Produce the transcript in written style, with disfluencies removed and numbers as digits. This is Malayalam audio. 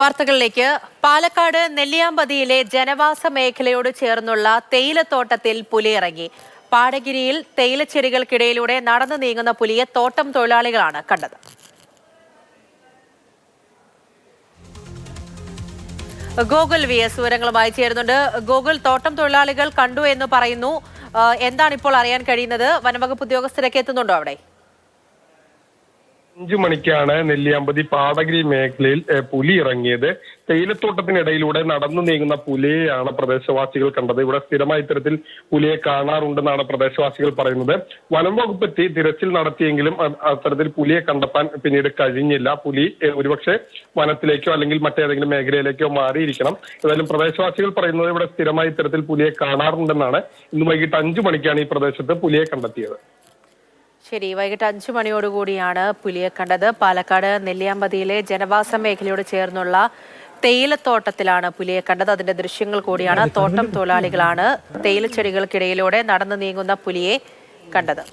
വാർത്തകളിലേക്ക്. പാലക്കാട് നെല്ലിയാമ്പതിയിലെ ജനവാസ മേഖലയോട് ചേർന്നുള്ള തേയിലത്തോട്ടത്തിൽ പുലിയിറങ്ങി. പാടഗിരിയിൽ തേയിലച്ചെടികൾക്കിടയിലൂടെ നടന്നു നീങ്ങുന്ന പുലിയെ തോട്ടം തൊഴിലാളികളാണ് കണ്ടത്. ഗോകുൽ VS വിവരങ്ങളുമായി ചേരുന്നുണ്ട്. ഗോകുൽ, തോട്ടം തൊഴിലാളികൾ കണ്ടു എന്ന് പറയുന്നു. എന്താണ് ഇപ്പോൾ അറിയാൻ കഴിയുന്നത്? വനംവകുപ്പ് ഉദ്യോഗസ്ഥരൊക്കെ എത്തുന്നുണ്ടോ അവിടെ? 5 മണിക്കാണ് നെല്ലിയാമ്പതി പാടഗിരി മേഖലയിൽ പുലി ഇറങ്ങിയത്. തേയിലത്തോട്ടത്തിനിടയിലൂടെ നടന്നു നീങ്ങുന്ന പുലിയെയാണ് പ്രദേശവാസികൾ കണ്ടത്. ഇവിടെ സ്ഥിരമായി ഇത്തരത്തിൽ പുലിയെ കാണാറുണ്ടെന്നാണ് പ്രദേശവാസികൾ പറയുന്നത്. വനം വകുപ്പ് എത്തി തിരച്ചിൽ നടത്തിയെങ്കിലും അത്തരത്തിൽ പുലിയെ കണ്ടെത്താൻ പിന്നീട് കഴിഞ്ഞില്ല. പുലി ഒരുപക്ഷെ വനത്തിലേക്കോ അല്ലെങ്കിൽ മറ്റേതെങ്കിലും മേഖലയിലേക്കോ മാറിയിരിക്കണം. ഏതായാലും പ്രദേശവാസികൾ പറയുന്നത് ഇവിടെ സ്ഥിരമായി ഇത്തരത്തിൽ പുലിയെ കാണാറുണ്ടെന്നാണ്. ഇന്ന് വൈകിട്ട് 5 മണിക്കാണ് ഈ പ്രദേശത്ത് പുലിയെ കണ്ടെത്തിയത്. ശരി, വൈകിട്ട് 5 മണിയോടുകൂടിയാണ് പുലിയെ കണ്ടത്. പാലക്കാട് നെല്ലിയാമ്പതിയിലെ ജനവാസ മേഖലയോട് ചേർന്നുള്ള തേയിലത്തോട്ടത്തിലാണ് പുലിയെ കണ്ടത്. അതിന്റെ ദൃശ്യങ്ങൾ കൂടിയാണ്. തോട്ടം തൊഴിലാളികളാണ് തേയിലച്ചെടികൾക്കിടയിലൂടെ നടന്നു നീങ്ങുന്ന പുലിയെ കണ്ടത്.